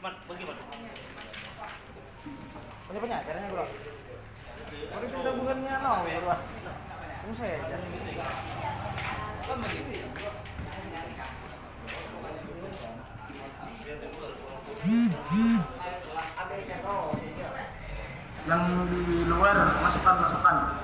Ini punya caranya bro. Ini kita bukannya bro. Ini saya aja. Yang di luar masukan.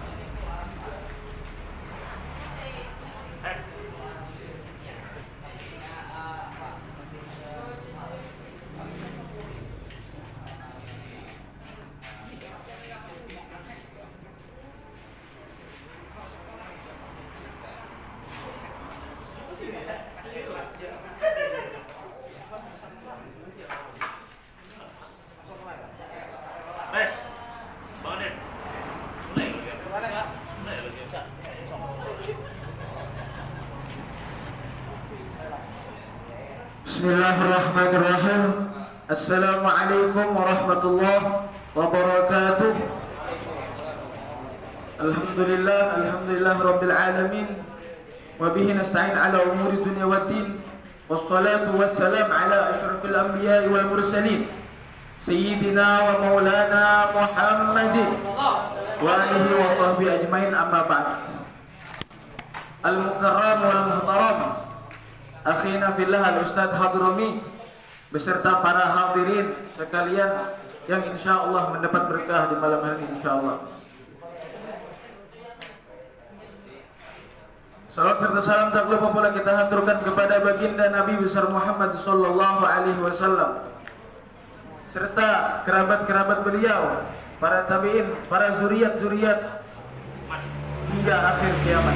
Bismillahirrahmanirrahim. Assalamualaikum warahmatullahi wabarakatuh. Alhamdulillah rabbil alamin. Wa bihi nasta'in ala umuri dunya waddin. Wassalatu wassalam ala asyrafil anbiya'i wal mursalin. Sayyidina wa maulana Muhammadin wa alihi wa sahbihi ajmain, amma ba'd. Al-mukarram wal muhtaram akhina fillah al-ustadz Hadrami beserta para hadirin sekalian yang insyaallah mendapat berkah di malam hari ini insyaallah. Salam serta salam tak lupa pula kita haturkan kepada baginda Nabi besar Muhammad sallallahu alaihi wasallam serta kerabat-kerabat beliau, para tabi'in, para zuriat-zuriat hingga akhir kiamat.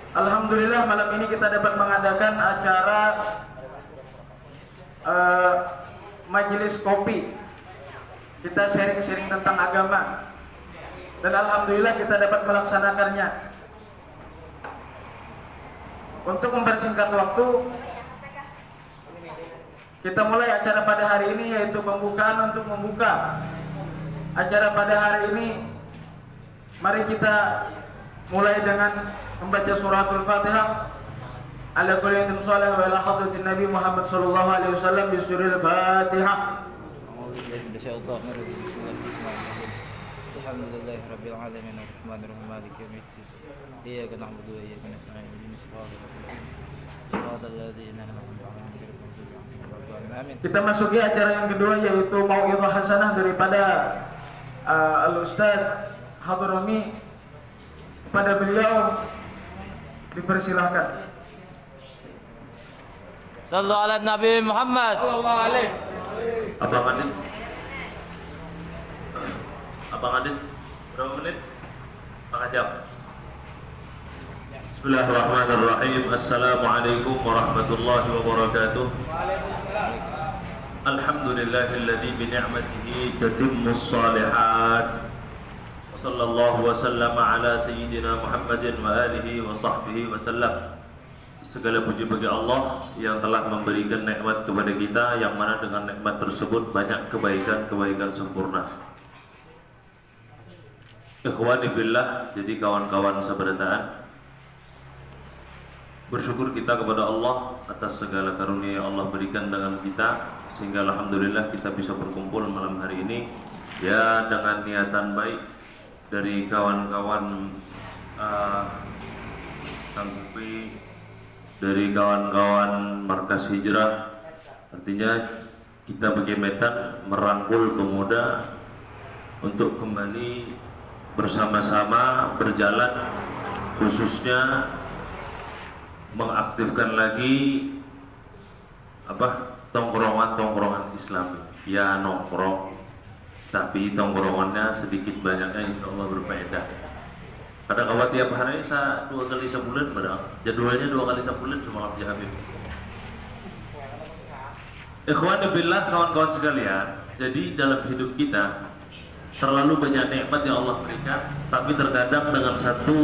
Alhamdulillah malam ini kita dapat mengadakan acara majelis kopi. Kita sharing-sharing tentang agama. Dan alhamdulillah kita dapat melaksanakannya. Untuk mempersingkat waktu, kita mulai acara pada hari ini yaitu pembukaan. Untuk membuka acara pada hari ini, mari kita mulai dengan membaca suratul Fatihah ala kulli salih wa ala hadratin Nabi Muhammad sallallahu alaihi wasallam bi suril Fatihah. Alhamdulillahi rabbil alamin arrahmanir rahim maliki yaumiddin. Iyyaka na'budu wa iyyaka nasta'in ihdinas siratal ladzina an'amta 'alaihim. Kita masuki acara yang kedua yaitu mau'izah hasanah daripada Al-Ustadz Hadrami. Kepada beliau dipersilahkan. Sallu ala Nabi Muhammad. Sallallahu alaihi. Abang Adit, berapa menit? Setengah jam. Bismillahirrahmanirrahim. Assalamualaikum warahmatullahi wabarakatuh. Alhamdulillahilladzi bi ni'matihi tatimmus shalihat. Sallallahu wasallam ala sayyidina Muhammadin wa alihi wa sahbihi wasallam. Segala puji bagi Allah yang telah memberikan nikmat kepada kita, yang mana dengan nikmat tersebut banyak kebaikan-kebaikan sempurna. Ikhwani billah, jadi kawan-kawan seberataan, bersyukur kita kepada Allah atas segala karunia yang Allah berikan dengan kita, sehingga alhamdulillah kita bisa berkumpul malam hari ini ya dengan niatan baik dari kawan-kawan Tanggupi, dari kawan-kawan Markas Hijrah. Artinya kita bagi medan merangkul pemuda untuk kembali bersama-sama berjalan, khususnya mengaktifkan lagi tongkrongan-tongkrongan Islami. Ya nongkrong, tapi tongkrongannya sedikit banyaknya insya Allah berfaedah. Kadang awal tiap hari saya 2 kali sebulan barang, jadwalnya 2 kali sebulan cuma Abdi Habib. Ikhwan billah, kawan-kawan sekalian, jadi dalam hidup kita terlalu banyak nikmat yang Allah berikan, tapi terkadang dengan satu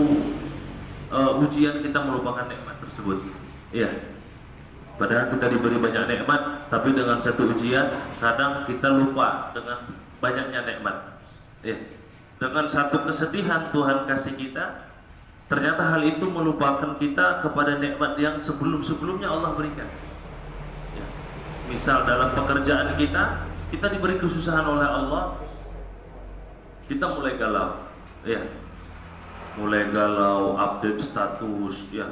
ujian kita melupakan nikmat tersebut. Iya. Padahal kita diberi banyak nikmat, tapi dengan satu ujian kadang kita lupa dengan banyaknya nikmat. Iya. Dengan satu kesedihan Tuhan kasih kita, ternyata hal itu melupakan kita kepada nikmat yang sebelum-sebelumnya Allah berikan. Misal dalam pekerjaan kita diberi kesusahan oleh Allah, kita mulai galau, ya, mulai galau, update status, ya,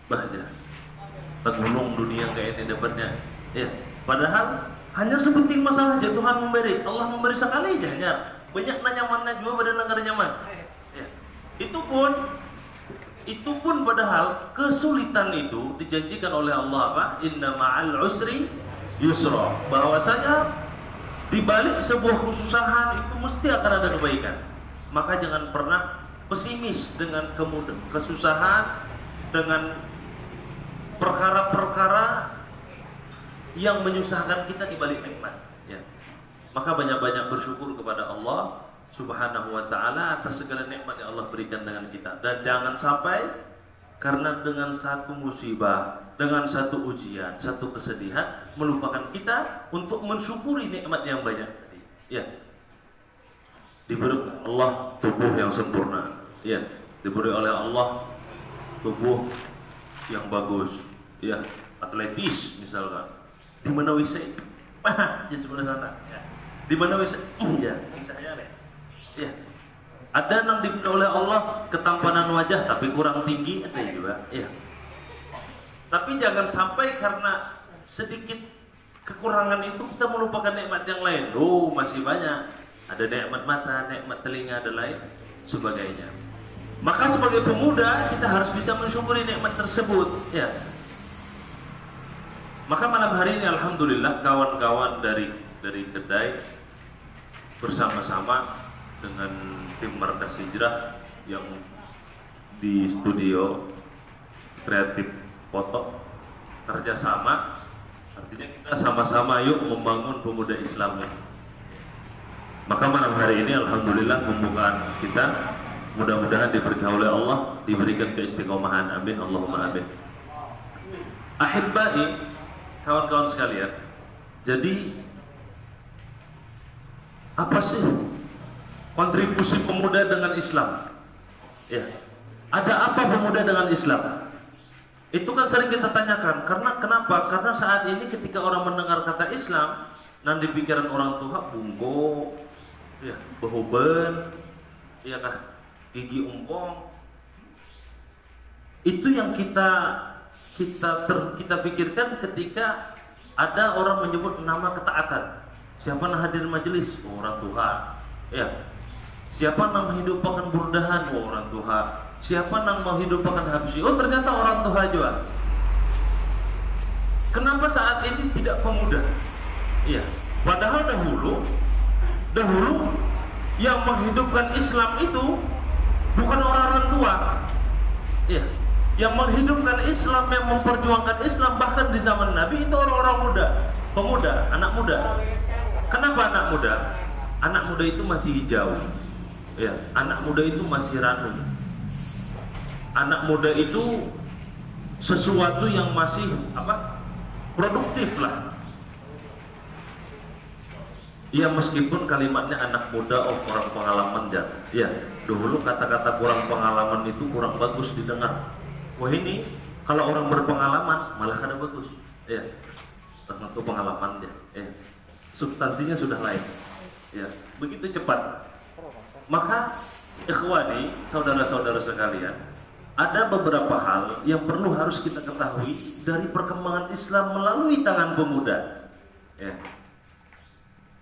bahaya, tergulung dunia kayak ini dapatnya, ya. Padahal hanya sepenting masalah aja Tuhan memberi, Allah memberi sekali aja, ya. Banyak nyamannya juga pada negara nyaman, ya. Itu pun padahal kesulitan itu dijanjikan oleh Allah apa? Inna ma'al usri yusra. Bahwasanya di balik sebuah kesusahan itu mesti akan ada kebaikan. Maka jangan pernah pesimis dengan kesusahan, dengan perkara-perkara yang menyusahkan kita di balik nikmat, ya. Maka banyak-banyak bersyukur kepada Allah Subhanahu wa ta'ala atas segala nikmat yang Allah berikan dengan kita. Dan jangan sampai karena dengan satu musibah, dengan satu ujian, satu kesedihan melupakan kita untuk mensyukuri nikmat yang banyak tadi, ya. Diberi Allah tubuh yang sempurna, ya. Diberi oleh Allah tubuh yang bagus, ya, atletis misalkan. Di mana bisa? Di sebelah sana, ya. Di mana bisa? Ya, misalnya nih. Ya. Ada yang diberi oleh Allah ketampanan wajah tapi kurang tinggi, ada juga, ya. Tapi jangan sampai karena sedikit kekurangan itu kita melupakan nikmat yang lain. Oh, masih banyak. Ada nikmat mata, nikmat telinga, dan lain sebagainya. Maka sebagai pemuda kita harus bisa mensyukuri nikmat tersebut, ya. Maka malam hari ini alhamdulillah kawan-kawan dari kedai bersama-sama dengan tim Markas Hijrah yang di studio kreatif foto kerjasama, artinya kita sama-sama yuk membangun pemuda Islam. Maka malam hari ini alhamdulillah pembukaan kita mudah-mudahan diberkahi oleh Allah, diberikan keistiqomahan, amin Allahumma amin. Ahibbai, kawan-kawan sekalian, jadi apa sih kontribusi pemuda dengan Islam? Ya. Ada apa pemuda dengan Islam? Itu kan sering kita tanyakan. Karena kenapa? Karena saat ini ketika orang mendengar kata Islam, nanti pikiran orang tua bungko, ya, behoben, ya kah, gigi umpong. Itu yang kita pikirkan ketika ada orang menyebut nama ketaatan. Siapa yang hadir majelis? Oh, orang Tuhan. Ya. Siapa yang menghidupkan burdahan? Oh, orang Tuhan. Siapa yang menghidupkan habsi? Oh, ternyata orang Tuhan juga. Kenapa saat ini tidak pemuda? Iya. Padahal dahulu yang menghidupkan Islam itu bukan orang-orang tua. Iya. Yang menghidupkan Islam, yang memperjuangkan Islam bahkan di zaman Nabi itu orang-orang muda, pemuda, anak muda. Kenapa anak muda? Anak muda itu masih hijau. Ya, anak muda itu masih ranum. Anak muda itu sesuatu yang masih produktif lah. Ya, meskipun kalimatnya anak muda, oh kurang pengalaman ya. Ya, dulu kata-kata kurang pengalaman itu kurang bagus didengar. Wah, ini kalau orang berpengalaman malah kada bagus. Ya, tentu pengalaman ya. Substansinya sudah lain. Ya, begitu cepat. Maka ikhwani, saudara-saudara sekalian, ada beberapa hal yang perlu harus kita ketahui dari perkembangan Islam melalui tangan pemuda. Ya.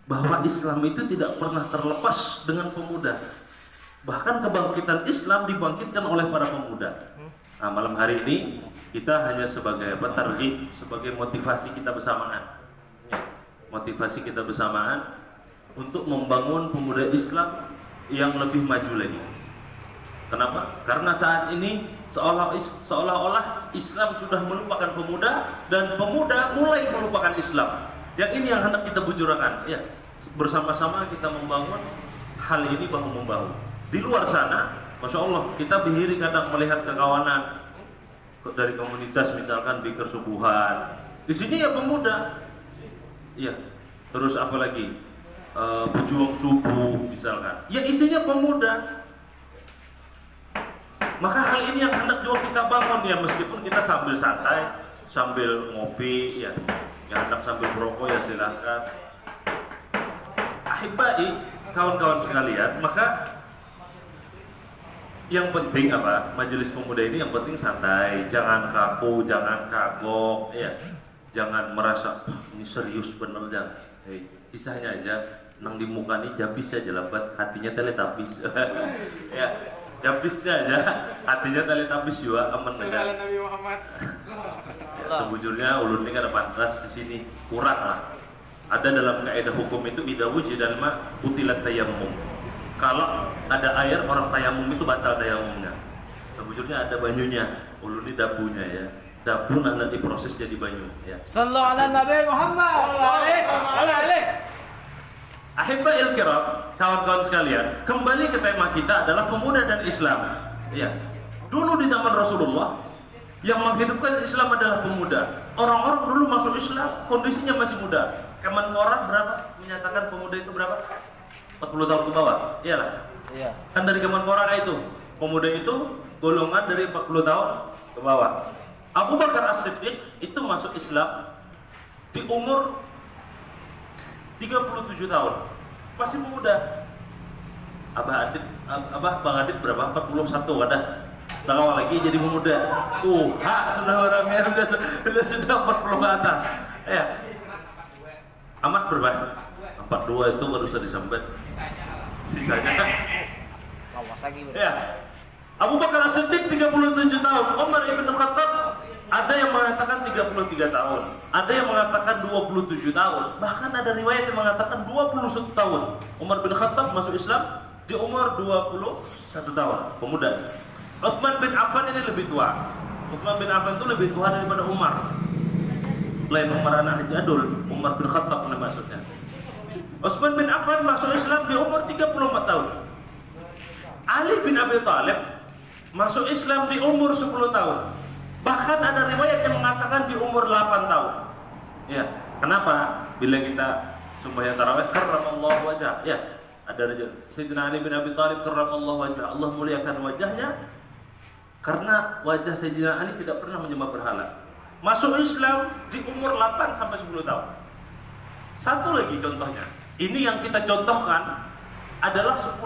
Bahwa Islam itu tidak pernah terlepas dengan pemuda. Bahkan kebangkitan Islam dibangkitkan oleh para pemuda. Nah, malam hari ini kita hanya sebagai targhib, sebagai motivasi kita bersamaan. Ya. Motivasi kita bersamaan untuk membangun pemuda Islam yang lebih maju lagi. Kenapa? Karena saat ini seolah-olah Islam sudah melupakan pemuda dan pemuda mulai melupakan Islam. Yang ini yang hendak kita bujurakan. Ya, bersama-sama kita membangun hal ini bahu membahu. Di luar sana, masya Allah, kita bihiri kadang melihat kekawanan dari komunitas misalkan Bikir Subuhan. Di sini ya pemuda. Iya. Terus apa lagi? Pejuang subuh misalkan, ya isinya pemuda. Maka hal ini yang hendak juga kita bangun ya, meskipun kita sambil santai, sambil ngopi ya, yang hendak sambil merokok ya silahkan. Ahibai, kawan-kawan sekalian, maka yang penting apa? Majelis pemuda ini yang penting santai, jangan kaku, jangan kagok, ya, jangan merasa ini serius bener jangan. Kisahnya aja, nang di muka ini jabis aja lambat, hatinya teletabis. Ya, jabisnya aja, hatinya teletabis juga aman dengan. Nabi Muhammad. Ya, sebujurnya ulun ini kan ada pantas di sini kurang lah. Ada dalam kaidah hukum itu idza wujidal ma utilat tayammum. Kalau ada air orang tayamum itu batal tayamumnya. Sebujurnya ada banyunya, ulun ini dabunya ya. Dabu nanti proses jadi banyu ya. Sallu ala Nabi Muhammad. Ahibba'il kiram, kawan-kawan sekalian, kembali ke tema kita adalah pemuda dan Islam. Ya. Dulu di zaman Rasulullah yang menghidupkan Islam adalah pemuda. Orang-orang dulu masuk Islam kondisinya masih muda. Kemenpora berapa menyatakan pemuda itu berapa? 40 tahun ke bawah. Iyalah. Iya. Kan dari Kemenpora itu, pemuda itu golongan dari 40 tahun ke bawah. Abu Bakar As-Siddiq itu masuk Islam di umur 37 tahun. Masih muda. Bang Adit berapa? 41 ada. Kalau lagi jadi pemuda. Sudah orangnya sudah 40 ke atas. Ya. Amat berapa? 42 itu baru bisa disambet. Sisanya. Ya. Abu Bakar As-Siddiq 37 tahun. Umar Ibn Khattab ada yang mengatakan 33 tahun. Ada yang mengatakan 27 tahun. Bahkan ada riwayat yang mengatakan 21 tahun. Umar bin Khattab masuk Islam di umur 21 tahun. Pemuda. Utsman bin Affan ini lebih tua. Utsman bin Affan itu lebih tua daripada Umar. Lain Umar anak jadul, Umar bin Khattab ini maksudnya. Utsman bin Affan masuk Islam di umur 34 tahun. Ali bin Abi Thalib masuk Islam di umur 10 tahun. Bahkan ada riwayat yang mengatakan di umur 8 tahun. Ya, kenapa? Bila kita sembahyang tarawih karramallahu wajah. Ya, ada Sayyidina Ali bin Abi Thalib karramallahu wajah. Allah muliakan wajahnya karena wajah Sayyidina Ali tidak pernah menyembah berhala. Masuk Islam di umur 8 sampai 10 tahun. Satu lagi contohnya. Ini yang kita contohkan adalah 10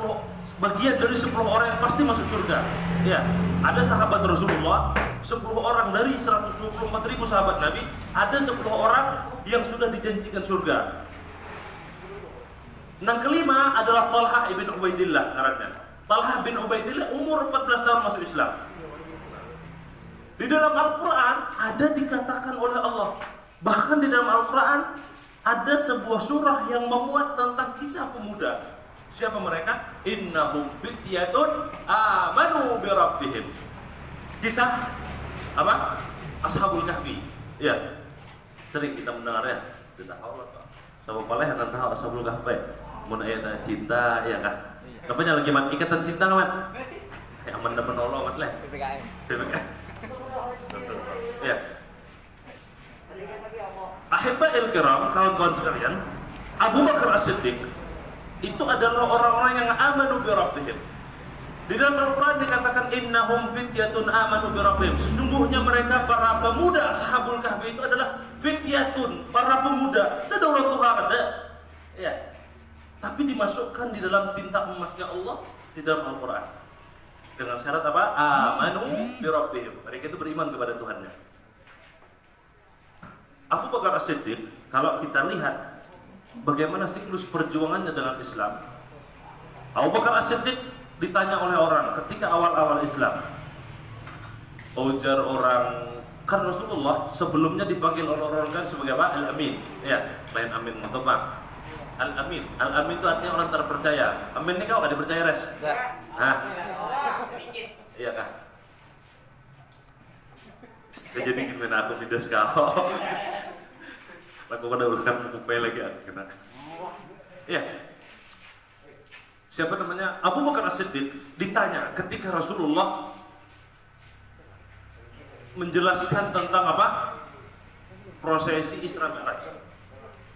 bagian dari 10 orang yang pasti masuk surga. Ya, ada sahabat Rasulullah, 10 orang dari 124.000 sahabat Nabi, ada 10 orang yang sudah dijanjikan surga. Yang kelima adalah Talha bin Ubaidillah ngarannya. Talha bin Ubaidillah umur 14 tahun masuk Islam. Di dalam Al-Quran ada dikatakan oleh Allah, bahkan di dalam Al-Quran ada sebuah surah yang memuat tentang kisah pemuda. Siapa mereka? Innahum fityatun amanu bi rabbihim. Kisah apa? Ashabul Kahfi. Ya. Sering kita mendengarnya. Tidak tahu lah. Sama paleh nanti tahu Ashabul Kahfi. Mun aya cinta ya kah? Kapanya lagi mat ikatan cinta kan? Ya aman dapat nolong mat leh. PPKM. Ya. Ahibba'il kiram, kawan-kawan sekalian, Abu Bakar As-Siddiq itu adalah orang-orang yang amanu bi rabbihim. Di dalam Al-Quran dikatakan innahum fityatun amanu bi rabbihim. Sesungguhnya mereka para pemuda Ashabul Kahfi itu adalah fityatun, para pemuda. Ada orang Tuhan ada. Ya. Tapi dimasukkan di dalam tinta emasnya Allah di dalam Al-Quran. Dengan syarat apa? Amanu bi rabbihim. Mereka itu beriman kepada Tuhannya. Abu Bakar As-Siddiq, kalau kita lihat bagaimana siklus perjuangannya dengan Islam. Abu Bakar As-Siddiq ditanya oleh orang ketika awal-awal Islam. Ujar orang, kan Rasulullah sebelumnya dipanggil oleh orang kan sebagai apa? Al-Amin. Ya, lain Amin untuk Pak. Al-Amin. Al-Amin itu artinya orang terpercaya. Amin ini kau gak dipercaya res? Hah? Iya kah? Jadi gimana aku video kau? Aku pada urusan buku lagi kena. Iya. Siapa namanya? Abu Bakar As-Siddiq ditanya ketika Rasulullah menjelaskan tentang apa? Prosesi Isra Mi'raj.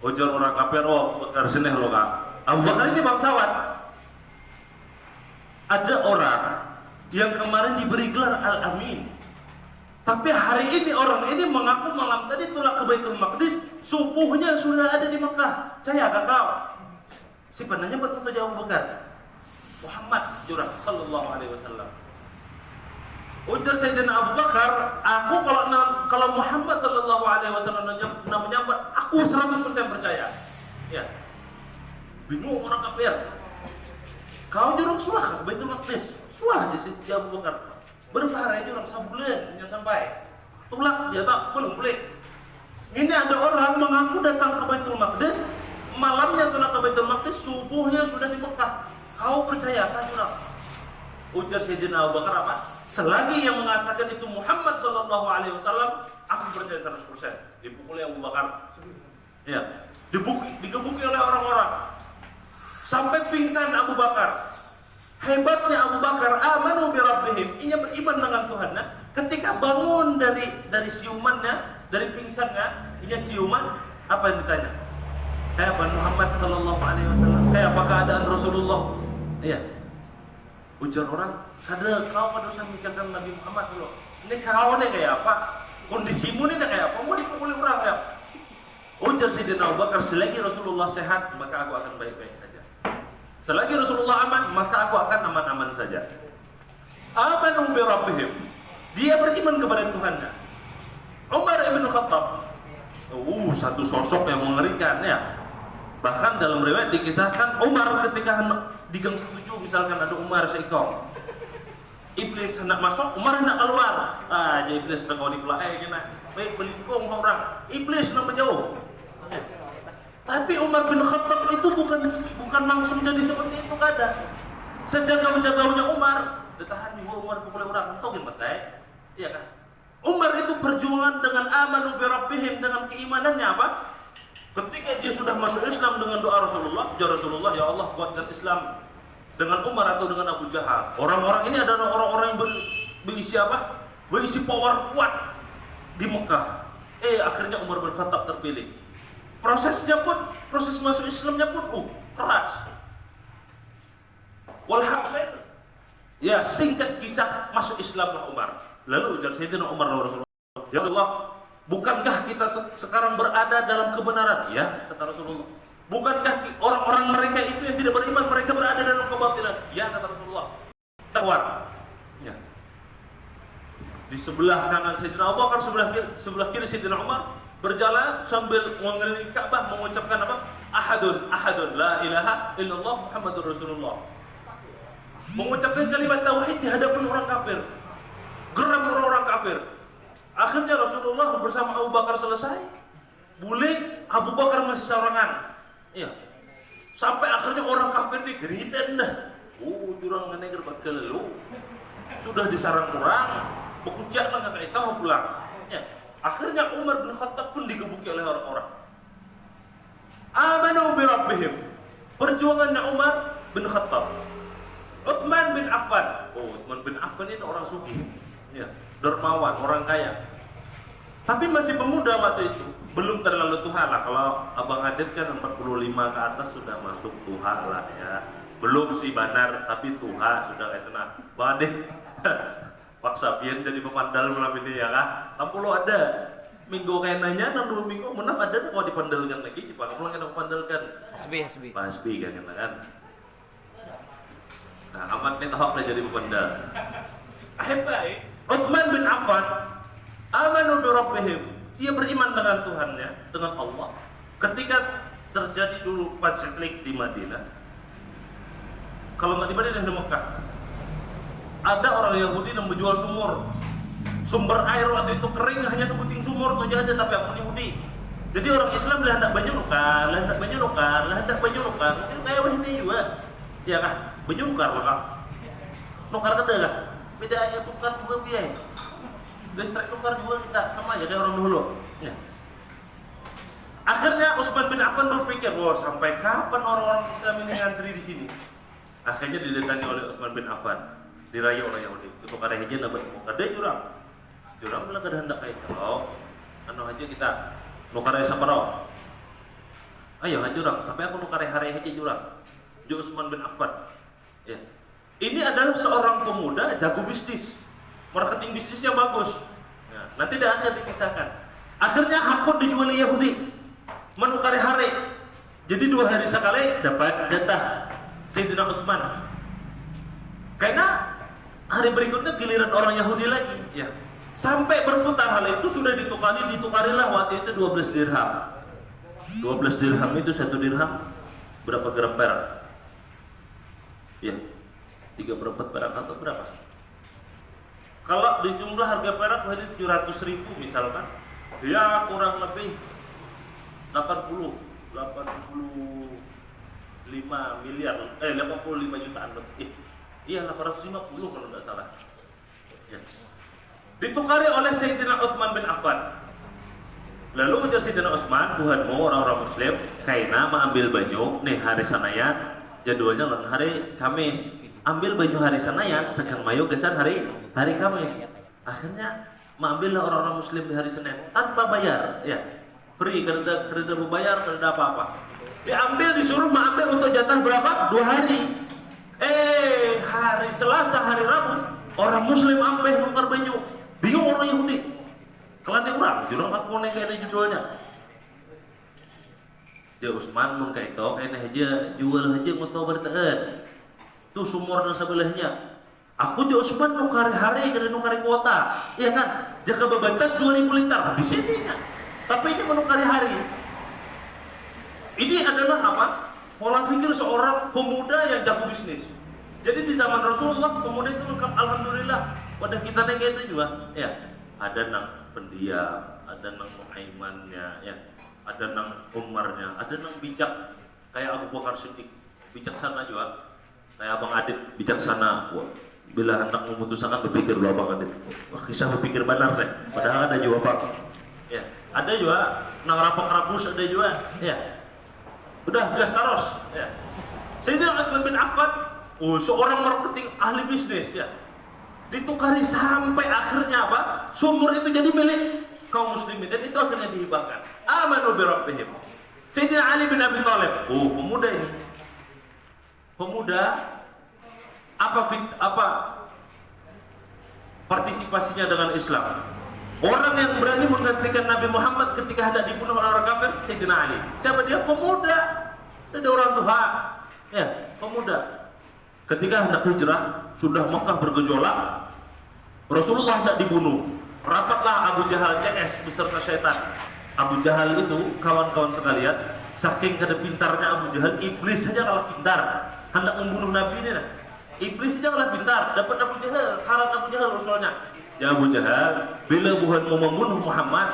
Ujar orang kafir, Bakar sini lo kak. Abu Bakar ini bangsawan. Ada orang yang kemarin diberi gelar Al-Amin. Tapi hari ini orang ini mengaku malam tadi telah ke Baitul Maqdis, subuhnya sudah ada di Mekah. Saya agak tahu. Si penanya betul Abu Bakar. Muhammad jurang sallallahu alaihi wasallam. Ujar Sayyidina Abu Bakar, aku kalau Muhammad sallallahu alaihi wasallam menyambat, aku 100% percaya. Ya. Bingung orang kafir. Kau jurang suah ke Baitul Maqdis. Suah aja si Abu Bakar. Berapa hari jurang sebulan hanya sampai. Tulak dia tak belum boleh. Ini ada orang mengaku datang ke Baitul Maqdis, malamnya telah ke Baitul Maqdis, subuhnya sudah di Mekah. Kau percaya kan jurang? Ujar Sayyidina Abu Bakar apa? Selagi yang mengatakan itu Muhammad sallallahu alaihi wasallam, aku percaya 100%. Dipukuli Abu Bakar. Ya, digebuki oleh orang-orang. Sampai pingsan Abu Bakar. Hebatnya Abu Bakar, amanu bi rabbihim, ia beriman dengan Tuhannya. Ketika bangun dari siumannya, dari pingsannya, ia siuman, apa yang ditanya? Apa Muhammad sallallahu alaihi wasallam? Apa keadaan Rasulullah? Iya. Ujar orang, kau pada usah mikirkan Nabi Muhammad dulu. Ini kau nih kayak apa? Kondisimu nih kayak apa? Mau dipukuli orang ya? Ujar Sayyidina Abu Bakar, selagi Rasulullah sehat, maka aku akan baik-baik saja. Selagi Rasulullah aman, maka aku akan aman-aman saja. Amanu bi rabbihim. Dia beriman kepada Tuhannya. Umar ibn Khattab, satu sosok yang mengerikan ya. Bahkan dalam riwayat dikisahkan Umar ketika di gang 7 misalkan ada Umar seekor. Iblis hendak masuk, Umar hendak keluar. Jadi iblis hendak kau dipelai kena. Baik belingkung orang. Iblis hendak menjauh. Tapi Umar bin Khattab itu bukan langsung jadi seperti itu kadang. Sejaga-jaganya Umar, ditahan juga Umar pukul orang, entah gimana? Iya kan? Umar itu perjuangan dengan amanu bi rabbihim, dengan keimanannya apa? Ketika dia sudah masuk Islam dengan doa Rasulullah, ya Rasulullah, ya Allah kuatkan Islam dengan Umar atau dengan Abu Jahal. Orang-orang ini adalah orang-orang yang berisi apa? Berisi power kuat di Mekah. Akhirnya Umar bin Khattab terpilih. Prosesnya pun, proses masuk Islamnya pun keras. Walhasil, ya singkat kisah masuk Islamlah Umar. Lalu ujar Sayyidina Umar Rasulullah, ya Rasulullah, bukankah kita sekarang berada dalam kebenaran? Ya, kata Rasulullah. Bukankah orang-orang mereka itu yang tidak beriman, mereka berada dalam kebatilan? Ya, kata Rasulullah. Keluar. Ya. Di sebelah kanan Sayyidina Abu Bakar, sebelah kiri Sayyidina Umar berjalan sambil mengelilingi Ka'bah mengucapkan apa? Ahadun, ahadun, la ilaha illallah Muhammadur Rasulullah. Mengucapkan kalimat tauhid di hadapan orang kafir. Geram orang kafir. Akhirnya Rasulullah bersama Abu Bakar selesai. Boleh Abu Bakar masih sorangan. Iya. Sampai akhirnya orang kafir ini geritan dah. Jurang neger bakelu. Sudah disarang orang, bekujak lah kakak tahu pulang. Ya. Akhirnya Umar bin Khattab pun digebuki oleh orang-orang. Amanu bi rabbihim. Perjuangannya Umar bin Khattab. Utsman bin Affan. Utsman bin Affan ini orang sugih. Ya, dermawan, orang kaya. Tapi masih pemuda waktu itu, belum terlalu tua lah. Kalau Abang Adit kan 45 ke atas sudah masuk tua lah ya. Belum sih banar, tapi tua sudah kayak tenang. Bang Adit, paksa pian jadi pemandal malam ini ya kah? 60 ada. Minggu kayak nanya, 60 minggu menap ada kalau dipandalkan lagi, Jepang pulang kita pandalkan. Hasbi. Hasbi kan kita kan. Nah, amat nih tahap jadi pemandal. Baik. Utsman bin Affan amanu bi rabbihim. Dia beriman dengan Tuhannya, dengan Allah. Ketika terjadi dulu paceklik di Madinah. Kalau nggak di Madinah di Mekah. Ada orang Yahudi yang menjual sumber air waktu itu kering, hanya sebuting sumur itu aja, tapi aku Yahudi. Jadi orang Islam lah hendak banyak nukar. Mungkin kayak ini juga. Ya kan? Banyak nukar lah. Nukar kada kah? Beda ya tukar juga biaya. Listrik tukar juga kita sama aja kayak orang dulu. Ya. Akhirnya Utsman bin Affan berpikir, sampai kapan orang-orang Islam ini ngantri di sini? Akhirnya didatangi oleh Utsman bin Affan, dirayu oleh Yahudi. Untuk ada hijau dapat ada jurang bilang kada hendak kayak kau. Anu aja kita nukar sama roh. Ayo jurang, tapi aku nukar hari hijau jurang. Utsman bin Affan. Ya. Ini adalah seorang pemuda jago bisnis, marketing bisnisnya bagus. Ya. Nanti tidak akan dipisahkan. Akhirnya hakun dijual Yahudi, menukari hari. Jadi 2 hari sekali dapat jatah Sayyidina Utsman. Karena hari berikutnya giliran orang Yahudi lagi, ya. Sampai berputar hal itu sudah ditukarilah waktu itu 12 dirham. 12 dirham itu 1 dirham berapa gram perak? Ya, 3/4 perak atau berapa? Kalau dijumlah harga perak hari 700.000 misalkan, ya kurang lebih 85 miliar, 85 jutaan lebih. Iya 850 kalau nggak salah. Ya. Ditukari oleh Sayyidina Utsman bin Affan. Lalu ujar Sayyidina Utsman, "Tuhanmu orang-orang muslim, kaina mengambil baju nih hari sanayan, jadwalnya lain hari Kamis. Ambil baju hari sanayan, sekarang mayu gesan hari Kamis." Akhirnya mengambillah orang-orang muslim di hari Senin tanpa bayar, ya. Free, kerja berbayar, kerja apa-apa. Diambil, disuruh mengambil untuk jatah berapa? 2 hari. Hari Selasa, hari Rabu, orang muslim ambil nukar baju. Bingung orang Yahudi. Kelani orang, jurang aku kayak ada judulnya. Dia Utsman mun kayak itu, kayaknya aja jual aja motor bertaan. Tuh sumur dan sebelahnya. Aku juga Utsman nukar hari, kena nukar kuota, iya kan? Jika bebatas 2000 liter, habis ini kan? Tapi ini menukari hari. Ini adalah apa? Pola pikir seorang pemuda yang jago bisnis. Jadi di zaman Rasulullah pemuda itu lengkap, alhamdulillah. Pada kita kayak itu juga, ya. Ada nang pendiam, ada nang muhaimannya, ya. Ada nang umarnya, ada nang bijak. Kayak Abu Bakar Siddiq, bijaksana juga. Kayak Abang Adit, bijaksana. Wah, bila hendak memutuskan berpikir dulu Abang Adit. Wah, kisah berpikir benar deh. Padahal ada juga Pak. Ya, ada juga nang rapak rapus ada juga, ya. Udah gas terus, ya. Sayyidina Utsman bin Affan, seorang marketing ahli bisnis, ya. Ditukari sampai akhirnya apa? Sumur itu jadi milik kaum muslimin dan itu akhirnya dihibahkan. Amanu bi rabbihim. Sayyidina Ali bin Abi Thalib, pemuda ini. Pemuda apa partisipasinya dengan Islam? Orang yang berani menggantikan Nabi Muhammad ketika hendak dibunuh oleh orang kafir, Sayyidina Ali. Siapa dia? Pemuda. Ada orang tua. Ya, pemuda. Ketika hendak hijrah, sudah Mekah bergejolak, Rasulullah hendak dibunuh. Rapatlah Abu Jahal CS beserta syaitan. Abu Jahal itu, kawan-kawan sekalian, saking kada pintarnya Abu Jahal, iblis saja kalah pintar. Hendak membunuh Nabi ini, nah. Iblis saja kalah pintar. Dapat Abu Jahal, harat Abu Jahal Rasulnya. Ya Abu Jahal, bila Tuhan mau membunuh Muhammad,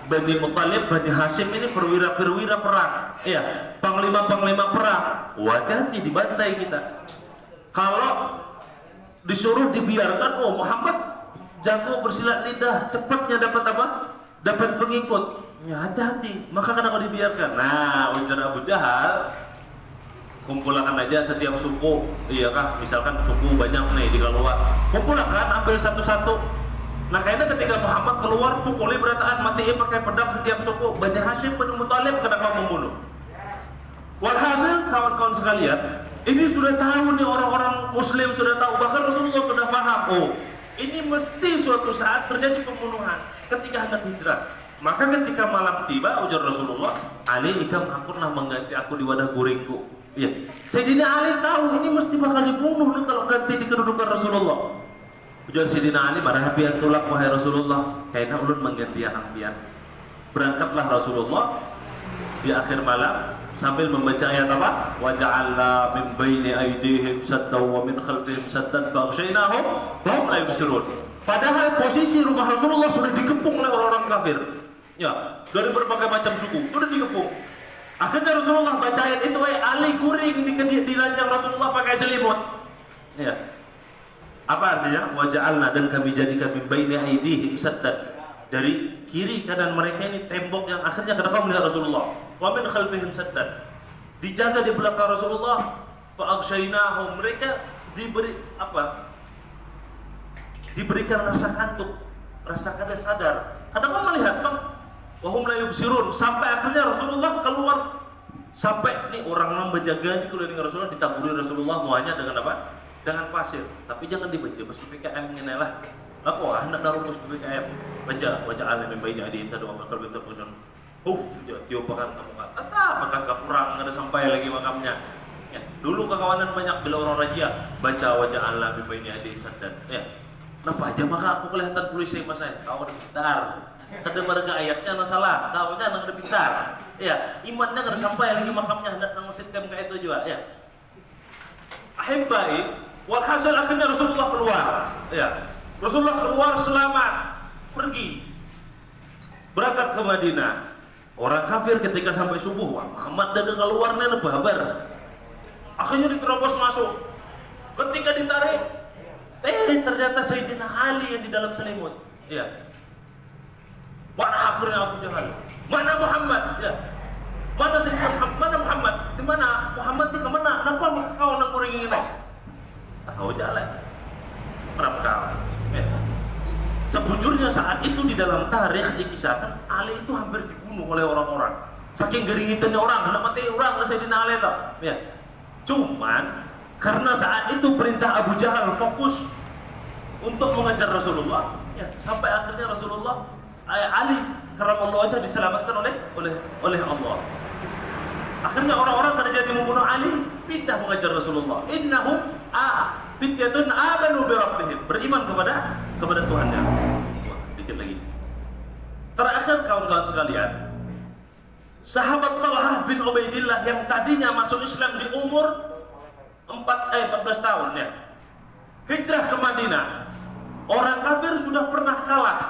Bani Muttalib, Bani Hashim ini perwira-perwira perang, ya, panglima-panglima perang. Hati-hati dibantai kita. Kalau disuruh dibiarkan, Muhammad jago bersilat lidah, cepatnya dapat apa? Dapat pengikut. Ya hati-hati. Maka kenapa dibiarkan? Nah, ujar Abu Jahal, kumpulkan aja setiap suku, iya kah? Misalkan suku banyak nih di Kalua, kumpulkan, ambil satu-satu. Nah kayaknya ketika Muhammad keluar, pukuli berataan, matiin pakai pedang setiap suku. Bani Hashim, Bani Muttalib, kenapa membunuh? Walhasil, kawan-kawan sekalian, ini sudah tahu nih orang-orang Muslim sudah tahu, bahkan Rasulullah sudah paham. Ini mesti suatu saat terjadi pembunuhan ketika hendak hijrah. Maka ketika malam tiba, ujar Rasulullah, Ali, ikam akunlah mengganti aku di wadah guringku. Ya, Sayyidina Ali tahu ini mesti bakal dibunuh nih kalau ganti di kedudukan Rasulullah. Ujar Sayyidina Ali, marah pian tulak wahai Rasulullah, kayaknya ulun mengganti anak pian. Berangkatlah Rasulullah di akhir malam sambil membaca ayat apa? Wa ja'alna min baini aydihim saddan wa min khalfihim saddan faghshaynahum fahum la yubsirun. Padahal posisi rumah Rasulullah sudah dikepung oleh orang-orang kafir. Ya, dari berbagai macam suku sudah dikepung. Akhirnya Rasulullah baca ayat itu, Ali kuring di ranjang Rasulullah pakai selimut. Ya. Apa artinya? Wa ja'alna, dan kami jadikan min baini aydihim saddan. Dari kiri kanan mereka ini tembok yang akhirnya kenapa melihat Rasulullah. Wa min khalfihim saddan. Dijaga di belakang Rasulullah. Fa aghshaynahum, mereka diberi apa? Diberikan rasa kantuk, rasa kada sadar. Kenapa melihat, Bang? Wahum la yubsirun, sampai akhirnya Rasulullah keluar, sampai nih orang menjaga di keliling Rasulullah, ditaburi Rasulullah muanya dengan apa? Dengan pasir. Tapi jangan dibenci, pas PPKM ngenelah. Aku hendak narukus PPKM. Baca alim yang baiknya di satu bakal bentuk pusun. Diopakan kamu kata, apakah kurang ada sampai lagi makamnya? Ya, dulu kekawanan banyak bila orang raja baca wajah Allah bibaini hadis dan ya. Kenapa aja maka aku kelihatan polisi mas saya? Kau udah pintar. Kada marga ayatnya na salah, kau nya udah pintar. Ya, imannya kada sampai lagi makamnya hendak nang sistem kayak itu juga ya. Ahibbai, walhasil akhirnya Rasulullah keluar. Ya. Rasulullah keluar selamat, pergi berangkat ke Madinah. Orang kafir ketika sampai subuh, wah Muhammad dah keluarnya lebabar. Akhirnya diterobos masuk. Ketika ditarik, ternyata Sayyidina Ali yang di dalam selimut. Ya. Mana akhirnya Abu Jahal? Mana Muhammad? Ya. Mana Sayyidina Muhammad? Mana Muhammad? Di mana? Muhammad di kemana? Kenapa kau nang muring ini? Tahu jalan. Kenapa kau? Ya. Sebujurnya saat itu di dalam tarikh dikisahkan Ali itu hampir dibunuh oleh orang-orang. Saking geringitannya orang, hendak mati orang Sayyidina Ali itu. Ya. Cuman karena saat itu perintah Abu Jahal fokus untuk mengejar Rasulullah, ya, sampai akhirnya Rasulullah Ali karamallahu wajhah diselamatkan oleh Allah. Akhirnya orang-orang pada jadi membunuh Ali, pindah mengejar Rasulullah. Innahum fityatun amanu bi rabbihim, beriman kepada Tuhannya. Dikit lagi. Terakhir kawan-kawan sekalian, sahabat Talhah bin Ubaidillah yang tadinya masuk Islam di umur 14 tahun ya. Hijrah ke Madinah. Orang kafir sudah pernah kalah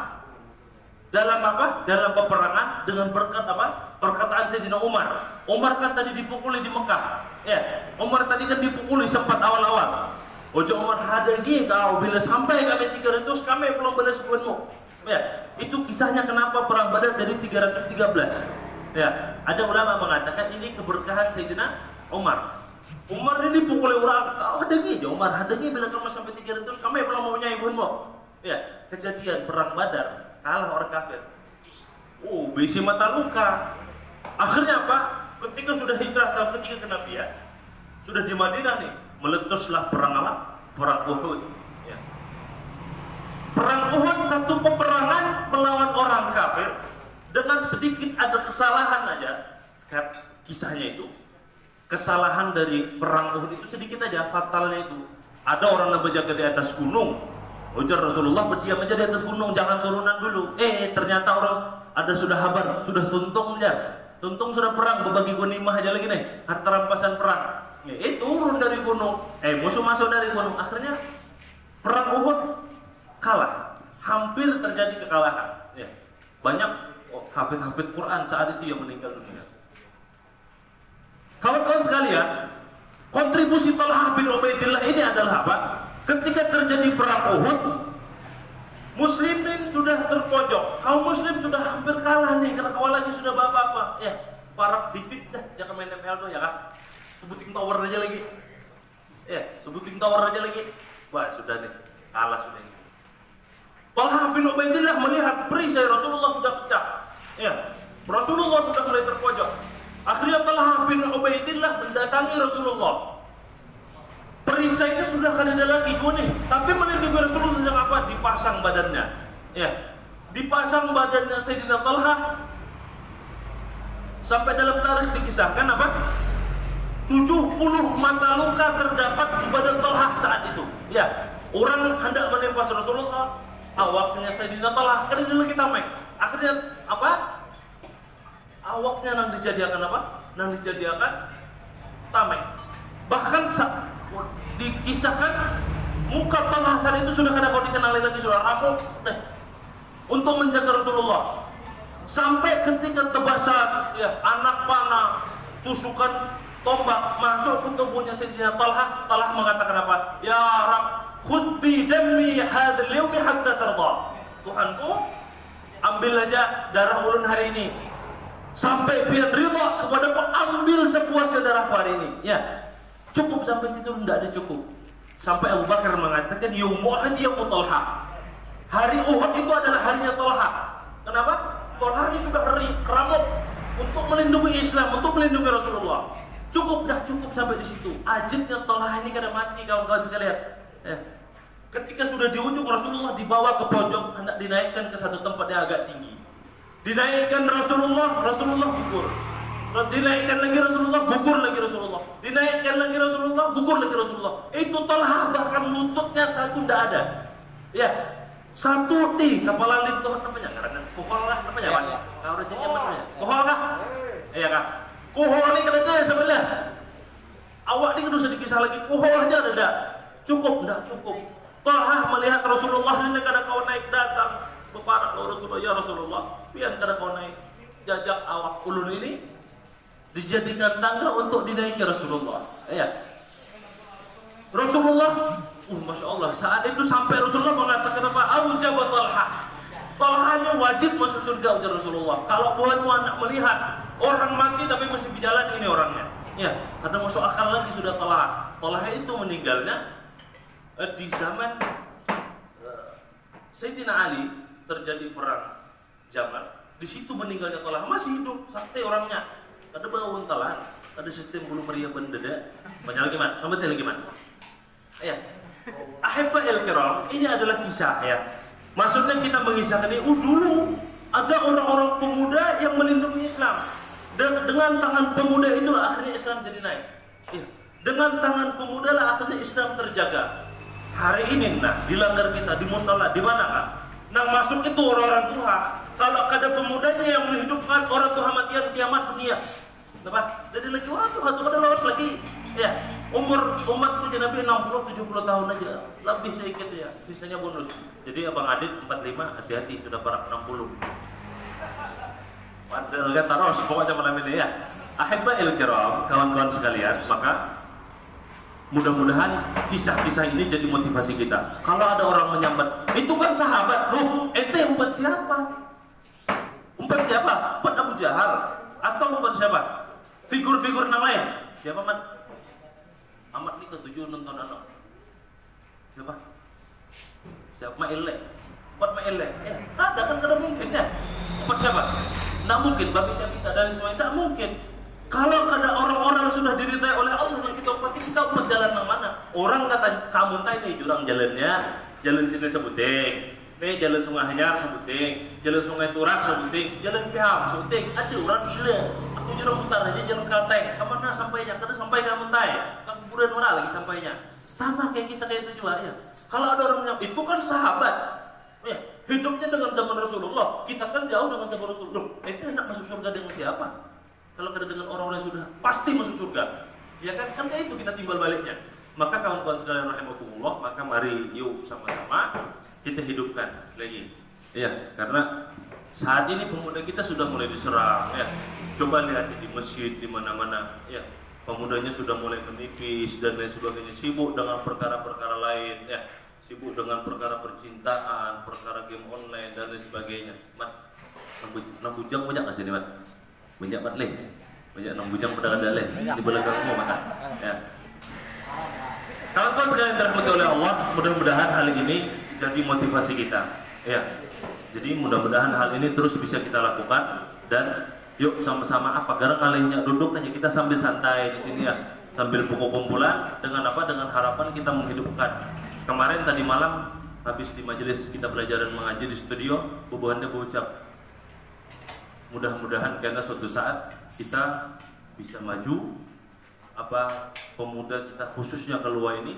dalam apa? Dalam peperangan dengan berkat apa? Perkataan Sayyidina Umar. Umar kan tadi dipukuli di Mekah. Ya, Umar tadi kan dipukuli sempat awal-awal. Ojo Umar hadagi kau bila sampai kami 300 kami belum balas buanmu. Ya, itu kisahnya kenapa perang Badar jadi 313. Ya, ada ulama mengatakan ini keberkahan Sayyidina Umar. Umar ini dipukuli orang, kau hadagi aja Umar hadagi bila kamu sampai 300 kami belum mau nyai buanmu. Ya, kejadian perang Badar kalah orang kafir. Bisi mata luka. Akhirnya apa? Ketika sudah hijrah tahun ketiga kenabian, sudah di Madinah nih, meletuslah perang apa? Perang Uhud. Ya. Perang Uhud satu peperangan melawan orang kafir dengan sedikit ada kesalahan aja. Kisahnya itu kesalahan dari perang Uhud itu sedikit aja fatalnya itu. Ada orang yang berjaga di atas gunung. Ujar Rasulullah berdiam aja di atas gunung, jangan turunan dulu. Ternyata orang ada sudah habar, sudah tuntung aja. Tuntung sudah perang, berbagi ghanimah aja lagi nih, harta rampasan perang. Turun dari gunung, musuh masuk dari gunung. Akhirnya perang Uhud kalah, hampir terjadi kekalahan. Ya. Banyak hafid-hafid Quran saat itu yang meninggal dunia. Kawan-kawan sekalian, kontribusi Talhah bin Ubaidillah ini adalah apa? Ketika terjadi perang Uhud, Muslimin sudah terpojok, kaum Muslim sudah hampir kalah nih, karena kawan lagi sudah bapak-bapak. Ya, para difitnah, jangan main ML tuh ya kan? Sebuting tower aja lagi. Ya, sebuting tower aja lagi. Wah, sudah nih, kalah sudah ini. Talhah bin Ubaidillah melihat perisai Rasulullah sudah pecah. Ya, Rasulullah sudah mulai terpojok. Akhirnya Talhah bin Ubaidillah mendatangi Rasulullah. Perisainya sudah kada ada lagi nih, tapi melindungi Rasulullah sedang apa? Dipasang badannya. Ya, dipasang badannya Sayyidina Talhah. Sampai dalam tarikh dikisahkan apa? 70 mata luka terdapat di badan Talhah saat itu. Ya, orang hendak menimpas Rasulullah, awaknya Sayyidina Talhah kada ada lagi tameng. Akhirnya apa? Awaknya nang dijadikan apa? Nang dijadikan tameng. Bahkan dikisahkan muka Talhah saat itu sudah kada kau dikenali lagi, sudah ramuk untuk menjaga Rasulullah. Sampai ketika tebasan ya, anak panah, tusukan tombak masuk ke tubuhnya Sayyidina Talhah, Talhah mengatakan apa? Ya Rabb, khudh bi dammi hadzal yaumi hatta tarda. Tuhanku, ambil aja darah ulun hari ini sampai biar ridha kepada kau, ambil sepuasnya darahku hari ini. Ya. Cukup sampai itu, tidak ada cukup. Sampai Abu Bakar mengatakan yaumul Uhud yaumut Talhah. Hari Uhud itu adalah harinya Talhah. Kenapa? Talhah ini sudah ramuk untuk melindungi Islam, untuk melindungi Rasulullah. Cukup sampai di situ. Ajibnya Talhah ini kada mati, kawan-kawan sekalian. Ya. Ketika sudah di ujung, Rasulullah dibawa ke pojok, hendak dinaikkan ke satu tempat yang agak tinggi. Dinaikkan Rasulullah gugur. Dinaikkan lagi Rasulullah, gugur lagi Rasulullah. Dinaikkan lagi Rasulullah, gugur lagi Rasulullah. Itu Talha bahkan lututnya satu tidak ada. Ya, satu di kepala itu namanya karena kohol lah namanya Pak. Kau udah jadi apa namanya? Kohol kah? Iya kah? Kohol ini kerana sebelah. Awak ni kena sedikit kisah lagi. Kohol aja ada. Cukup, tidak cukup. Talha melihat Rasulullah ini kadang kau naik datang beparak Rasulullah, ya Rasulullah, biar kadang kau naik jajak awak ulun ini dijadikan tangga untuk dinaiki Rasulullah. Ya. Rasulullah, masya Allah, saat itu sampai Rasulullah mengatakan apa? Abu Jabal Talha. Talha nya wajib masuk surga, ujar Rasulullah. Kalau buatmu anak melihat orang mati tapi masih berjalan, ini orangnya. Ya, karena masuk akal lagi sudah Talha. Talha itu meninggalnya di zaman Sayyidina Ali terjadi perang Jamal. Di situ meninggalnya Talha, masih hidup, sakti orangnya. Ada bau untalan, ada sistem bulu meriah bendeda. Banyak lagi man, sampai lagi man. Ya, Ahibba'il kiram, ini adalah kisah ya. Maksudnya kita mengisahkan ini, dulu ada orang-orang pemuda yang melindungi Islam. Dan dengan tangan pemuda itu akhirnya Islam jadi naik. Ya. Dengan tangan pemuda lah akhirnya Islam terjaga. Hari ini nah dilanggar kita di musala di mana kan? Nah masuk itu orang-orang tua. Kalau ada pemudanya yang menghidupkan orang tua matian kiamat dunia. Kenapa? Jadi lagi orang tua ada lawas lagi. Ya, umur umatku Nabi 60-70 tahun aja, lebih sedikit ya, sisanya bonus. Jadi Abang Adit 45, hati-hati sudah barak 60. Padahal lihat terus pokoknya malam ini ya. Ahibba'il kiram, kawan-kawan sekalian, maka mudah-mudahan kisah-kisah ini jadi motivasi kita. Kalau ada orang menyambat, itu kan sahabat, loh, ente umat siapa? Umat siapa? Umat Abu Jahal atau umat siapa? Figur-figur yang lain. Siapa man? Amat ni ketujuh nonton anak. Siapa? Siapa Ma'ileh? Umat Ma'ileh. Ada kan kada mungkin ya. Umat siapa? Tidak mungkin bagi kita dari semuanya, tidak mungkin. Kalau ada orang-orang sudah diridai oleh Allah yang kita upati, kita umat jalan yang mana? Orang kata kamu tanya jurang jalannya, jalan sini sebuting, nih jalan Sungai Hanyar sebuting, jalan Sungai Turak sebuting, jalan Piham sebuting. Aja orang gila. Aku jurang putar aja jalan Kalteng. Kemana sampainya? Kada sampai ke Muntai. Ke kuburan orang lagi sampainya. Sama kayak kita kayak itu juga ya. Kalau ada orang menyambut, itu kan sahabat. Ya, hidupnya dengan zaman Rasulullah. Kita kan jauh dengan zaman Rasulullah. Itu hendak masuk surga dengan siapa? Kalau kita dengan orang-orang yang sudah pasti masuk surga, ya kan kayak itu kita timbal baliknya. Maka kawan-kawan sekalian rahimakumullah, maka mari yuk sama-sama kita hidupkan lagi. Ya, karena saat ini pemuda kita sudah mulai diserang. Ya, coba lihat di masjid di mana-mana. Ya, pemudanya sudah mulai menipis dan lain sebagainya, sibuk dengan perkara-perkara lain. Ya, sibuk dengan perkara percintaan, perkara game online dan lain sebagainya. Mat, 6 bujang banyak nggak sih nih, Mat? Banyak mat leh, banyak 6 bujang pada ada leh di belakang semua mana. Ya. Kawan-kawan sekalian dirahmati oleh Allah, mudah-mudahan hal ini jadi motivasi kita. Ya. Jadi mudah-mudahan hal ini terus bisa kita lakukan dan yuk sama-sama apa gara kalinya duduk aja kita sambil santai di sini ya, sambil buku kumpulan dengan apa? Dengan harapan kita menghidupkan. Kemarin tadi malam habis di majelis kita belajar dan mengaji di studio, bubuhannya berucap mudah-mudahan karena suatu saat kita bisa maju, apa pemuda kita khususnya keluar ini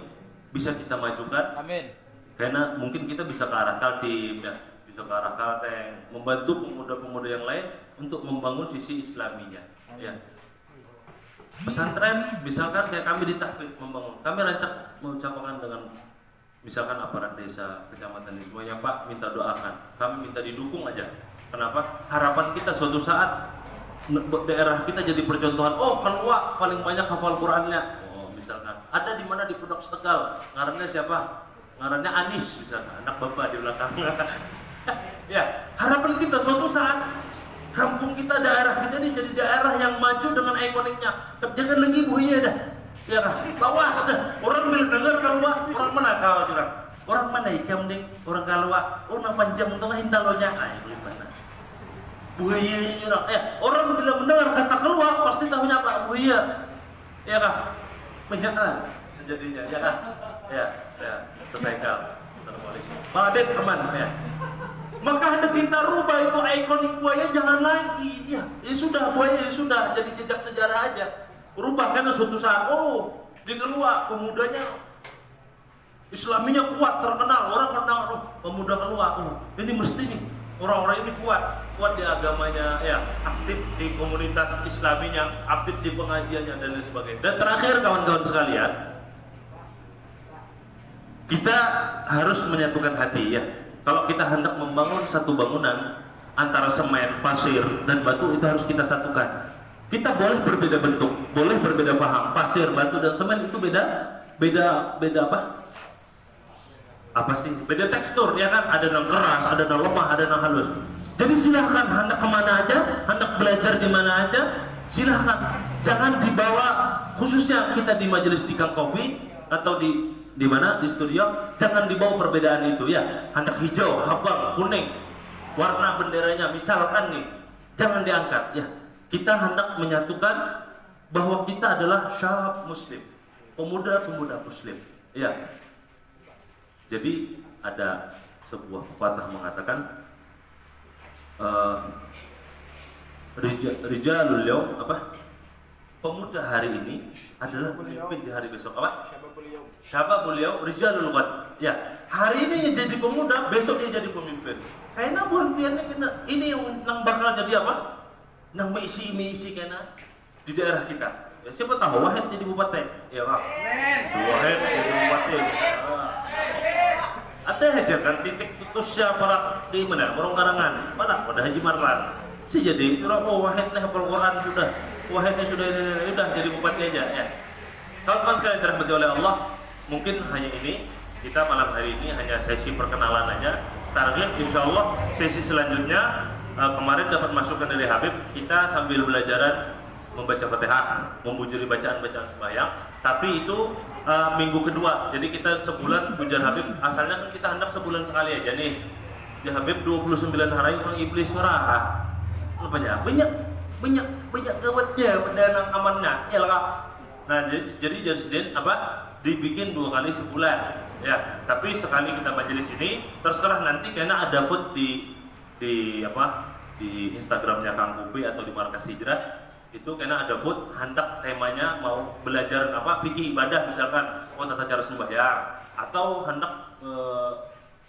bisa kita majukan. Amin. Karena mungkin kita bisa ke arah Kaltim, ya, bisa ke arah Kalteng, membantu pemuda-pemuda yang lain untuk membangun sisi Islaminya. Ya. Pesantren, misalkan kayak kami di Tahfidz membangun, kami rancak mengucapkan dengan misalkan aparat desa, kecamatan ini semuanya, Pak minta doakan, kami minta didukung aja. Kenapa? Harapan kita suatu saat daerah kita jadi percontohan. Oh, keluar paling banyak hafal Qurannya. Oh, misalkan ada di mana di Pondok Tegal, ngarannya siapa? Ngarannya Anis misalkan, anak bapak di belakang. Ya, harapan kita suatu saat kampung kita, daerah kita ini jadi daerah yang maju dengan ikoniknya. Jangan lagi buaya dah. Ya kan? Bawas dah. Orang bila dengar keluar, orang mana kau curang? Orang mana ikam ding? Orang keluar, oh 8 jam tengah hintalonya. Ay, boleh mana? Buaya curang. Orang bila mendengar kata keluar pasti tahunya apa? Buaya. Ya kan? Banyak kan jadinya, ya kan? Ya, setekal. Pak Adet aman ya. Maka hendak kita rubah itu ikonik buaya, jangan lagi. Ya sudah, buaya sudah jadi jejak sejarah aja. Rubah karena suatu saat, oh di Keluak pemudanya Islaminya kuat, terkenal, orang kenal, oh, pemuda Keluak, oh, ini mesti nih orang-orang ini kuat di agamanya, ya aktif di komunitas Islaminya, aktif di pengajiannya dan lain sebagainya. Dan terakhir kawan-kawan sekalian, kita harus menyatukan hati ya. Kalau kita hendak membangun satu bangunan antara semen, pasir, dan batu, itu harus kita satukan. Kita boleh berbeda bentuk, boleh berbeda paham. Pasir, batu, dan semen itu beda apa? Apa sih? Beda tekstur, ya kan? Ada yang keras, ada yang lemah, ada yang halus. Jadi silahkan hendak kemana aja, hendak belajar di mana aja, silahkan. Jangan dibawa, khususnya kita di majelis di Kang Kopi atau di mana di studio, jangan dibawa perbedaan itu ya. Hendak hijau, abang, kuning, warna benderanya misalkan nih, jangan diangkat ya. Kita hendak menyatukan bahwa kita adalah syab muslim, pemuda-pemuda muslim ya. Jadi ada sebuah pepatah mengatakan rijalul yaum apa? Pemuda hari ini adalah pemimpin di hari besok apa? Syababul yaum rijalul ghad. Ya, hari ini jadi pemuda, besok dia jadi pemimpin. Karena buantiannya ini yang bakal jadi apa? Nang misi kena di daerah kita. Ya, siapa tahu Wahid jadi bupati. Ya, Kak. Wahid jadi bupati. Ada aja kan titik putusnya para di mana? Orang Karangan. Mana? Pada Haji Marlan. Si jadi oh Wahid nih hafal Quran sudah. Wahidnya sudah ini udah jadi bupati aja ya. Kawan-kawan sekalian dirahmati oleh Allah, mungkin hanya ini kita malam hari ini hanya sesi perkenalan aja. Target insyaallah sesi selanjutnya kemarin dapat masukan dari Habib, kita sambil belajaran membaca Fatihah, membujuri bacaan-bacaan sembahyang. Tapi itu minggu kedua. Jadi kita sebulan pujar Habib. Asalnya kan kita hendak sebulan sekali aja nih. Di Habib 29 hari orang iblis merah. Banyak gawatnya dan amannya. Ya lah. Nah, jadi Jasdin apa? Dibikin 2 kali sebulan. Ya, tapi sekali kita majelis ini terserah nanti karena ada vote di Instagramnya Kang Kupi atau di Markas Hijrah itu karena ada vote hendak temanya mau belajar apa fikih ibadah misalkan tata cara sembahyang atau hendak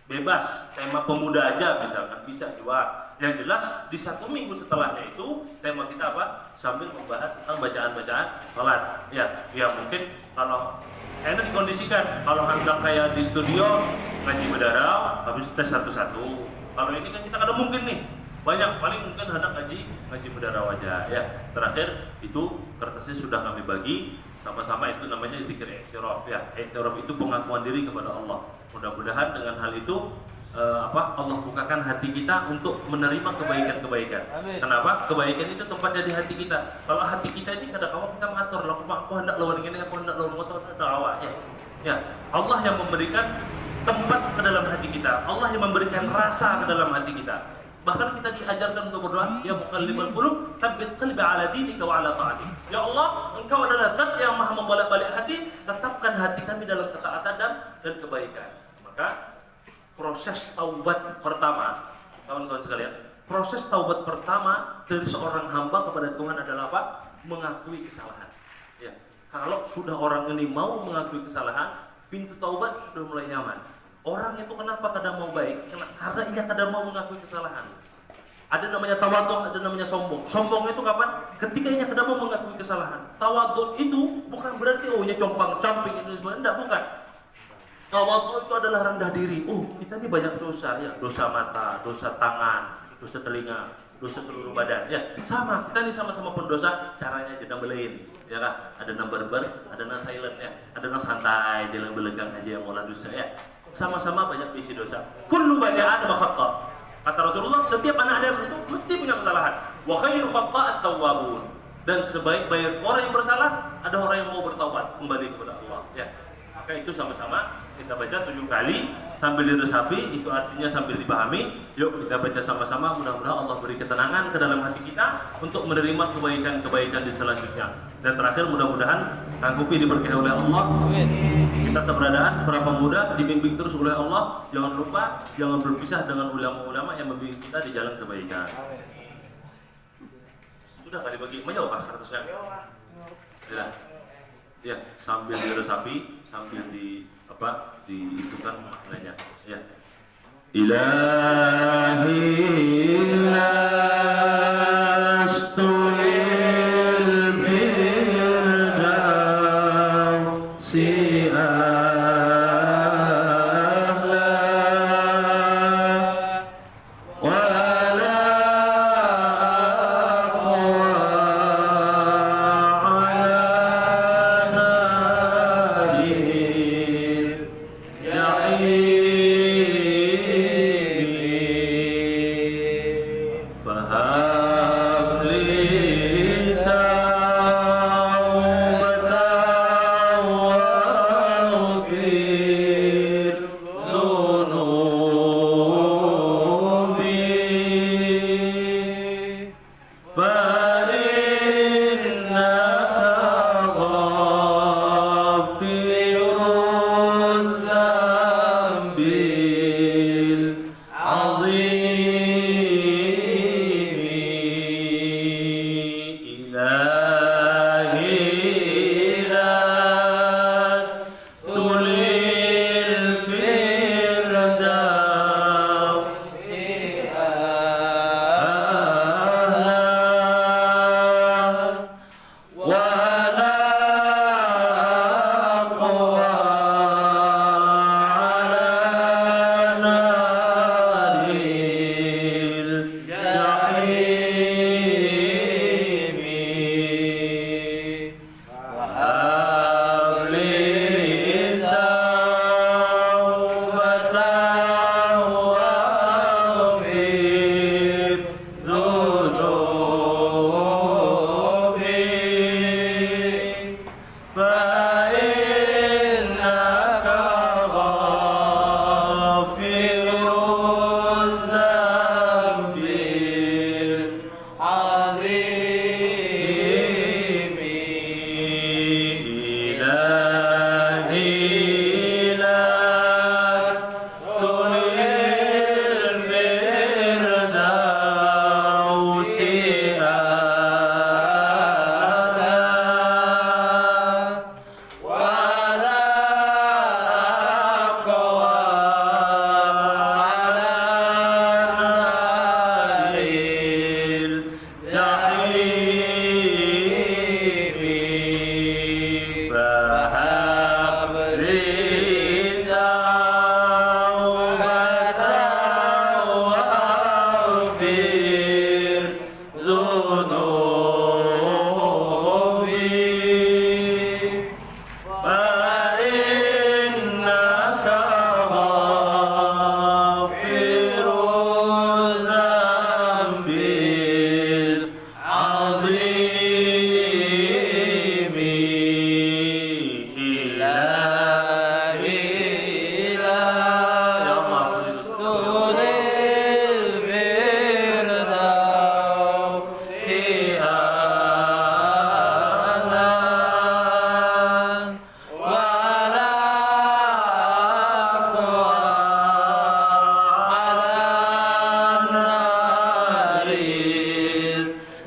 bebas tema pemuda aja misalkan bisa juga. Yang jelas di 1 minggu setelahnya itu tema kita apa sambil membahas tentang bacaan-bacaan salat ya mungkin kalau enak dikondisikan kalau hendak kayak di studio ngaji bedarau habis tes satu-satu. Kalau ini kan kita kadang mungkin nih banyak paling mungkin hendak ngaji bedarau aja ya. Terakhir itu kertasnya sudah kami bagi sama-sama, itu namanya zikir i'tiraf ya. I'tiraf itu pengakuan diri kepada Allah. Mudah-mudahan dengan hal itu Allah bukakan hati kita untuk menerima kebaikan-kebaikan. Kenapa? Kebaikan itu tempatnya di hati kita. Kalau hati kita ini kadang-kadang kita mengatur, aku hendak lawan ini, aku hendak lawan motor, ya. Allah yang memberikan tempat ke dalam hati kita. Allah yang memberikan rasa ke dalam hati kita. Bahkan kita diajarkan untuk berdoa, ya muqallibal qulub, tsabbit qalbi ala dinika wa ala ta'atik. Ya Allah, Engkau adalah Zat yang Maha membolak-balik hati, tetapkan hati kami dalam ketaatan dan kebaikan. Maka proses taubat pertama, kawan-kawan sekalian, proses taubat pertama dari seorang hamba kepada Tuhan adalah apa? Mengakui kesalahan. Ya. Kalau sudah orang ini mau mengakui kesalahan, pintu taubat sudah mulai nyaman. Orang itu kenapa kadang mau baik? Karena ia kadang mau mengakui kesalahan. Ada namanya tawadhu, ada namanya sombong. Sombong itu kapan? Ketika ia kadang mau mengakui kesalahan. Tawadhu itu bukan berarti ia compang-camping itu sebenarnya, enggak, bukan. Tawadhu itu adalah rendah diri. Kita ini banyak dosa ya, dosa mata, dosa tangan, dosa telinga, dosa seluruh badan. Ya, sama. Kita ini sama-sama pendosa. Caranya aja belain. Ya kan? Ada yang berber, ada yang silent ya, ada yang santai, jalan belegang aja yang olah dosa ya. Sama-sama banyak isi dosa. Kullu bani Adam khata'. Kata Rasulullah, setiap anak Adam itu mesti punya kesalahan. Wa khairu khata'at tawwabun. Dan sebaik-baik orang yang bersalah, ada orang yang mau bertaubat kembali kepada Allah. Ya. Maka itu sama-sama kita baca 7 kali sambil diresapi, itu artinya sambil dipahami. Yuk kita baca sama-sama, mudah-mudahan Allah beri ketenangan ke dalam hati kita untuk menerima kebaikan-kebaikan di selanjutnya. Dan terakhir mudah-mudahan Kang Kupi diberkahi oleh Allah. Kita seberadaan para pemuda dibimbing terus oleh Allah. Jangan lupa, jangan berpisah dengan ulama-ulama yang membimbing kita di jalan kebaikan. Sudah kali bagi menjauh Pak kartusnya. Ya. Ya, sambil diresapi, sambil diitukan maknanya. Ya. Ilahi lastunil firdausi a'la wa la aqwa ala naril jahim.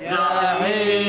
Amin.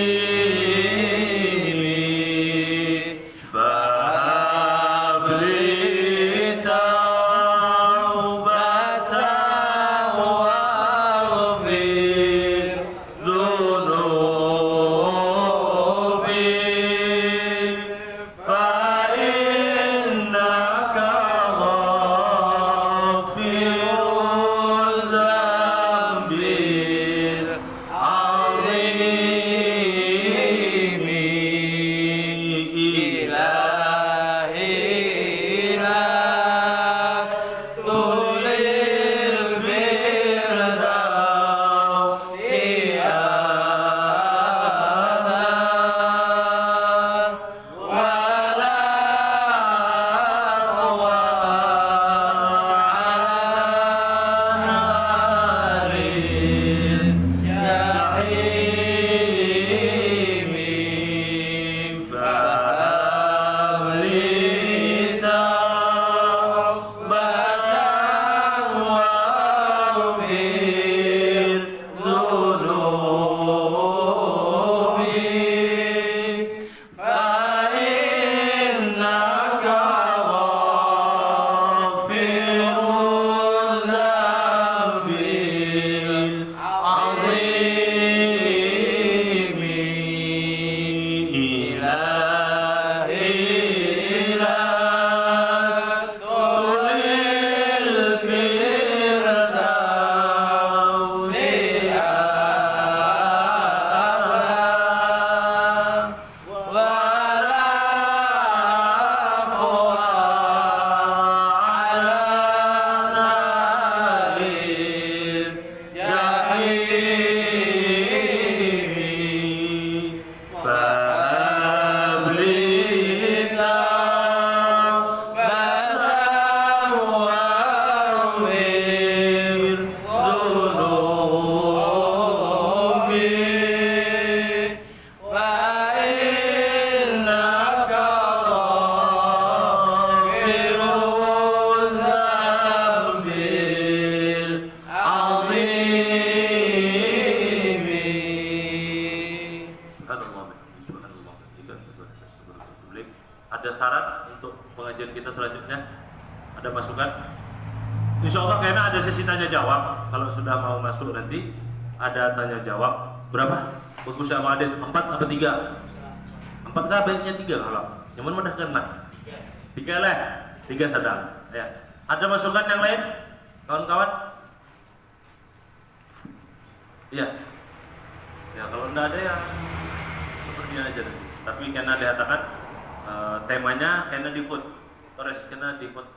Subhanallah, subhanallah. Ada syarat untuk pengajian kita selanjutnya? Ada masukan? Insya Allah kayaknya ada sesi tanya jawab. Kalau sudah mau masuk nanti ada tanya jawab. Berapa? Bagus sama Adit, 4 atau 3? 4 kah baiknya 3 kalau nyaman mudah kena 3 lah, 3 sedang ya. Ada masukan yang lain kawan-kawan? Iya ya, kalau tidak ada ya seperti aja nanti. Tapi karena dikatakan temanya karena di vote terus karena di vote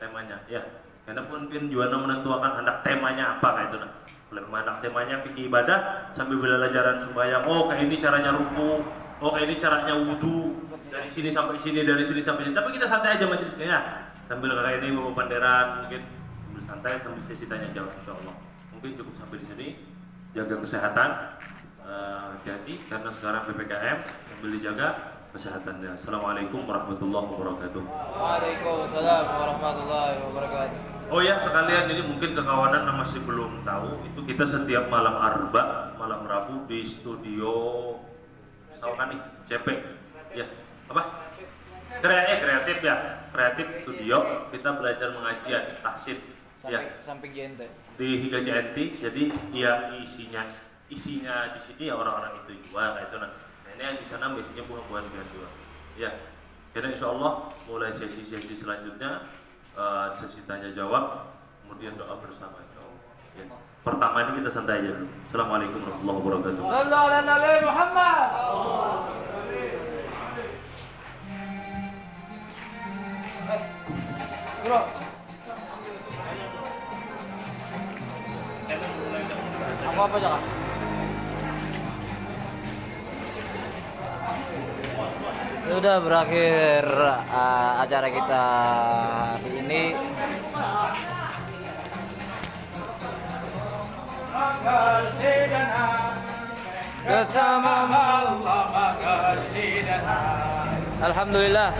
temanya ya, karena pun juana menentukan hendak temanya apa kayak itu nah. Lebih anak temanya fikih ibadah sambil belajaran sembahyang. Oh kayak ini caranya ruku, oh kayak ini caranya wudu, dari sini sampai sini, dari sini sampai sini. Tapi kita santai aja majelisnya ya. Sambil kayak ini bawa panderan, mungkin sambil santai sambil sesi tanya jawab insyaallah. Mungkin cukup sampai di sini. Jaga kesehatan, hati-hati karena sekarang PPKM, sambil dijaga kesehatannya. Assalamualaikum warahmatullahi wabarakatuh. Waalaikumsalam warahmatullahi wabarakatuh. Oh ya, sekalian ini mungkin kekawanan yang masih belum tahu, itu kita setiap malam Arba, malam Rabu di studio Sawangan nih, CP. Ya, apa? Kreatif ya, kreatif studio. Kita belajar mengajian, tahsid. Ya, Samping GNT. di Higa JNT. Jadi ya isinya di sini ya orang-orang itu juga kayak itu nah. Ini di sana biasanya buah-buahan juga. Ya, karena insya Allah mulai sesi-sesi selanjutnya. Sesi tanya jawab, kemudian doa bersama insyaallah. Ya. Pertama ini kita santai aja dulu. Assalamualaikum warahmatullahi wabarakatuh. Sallallahu ala Nabi Muhammad. Bro. Apa jangan? Sudah berakhir acara kita hari ini. Alhamdulillah.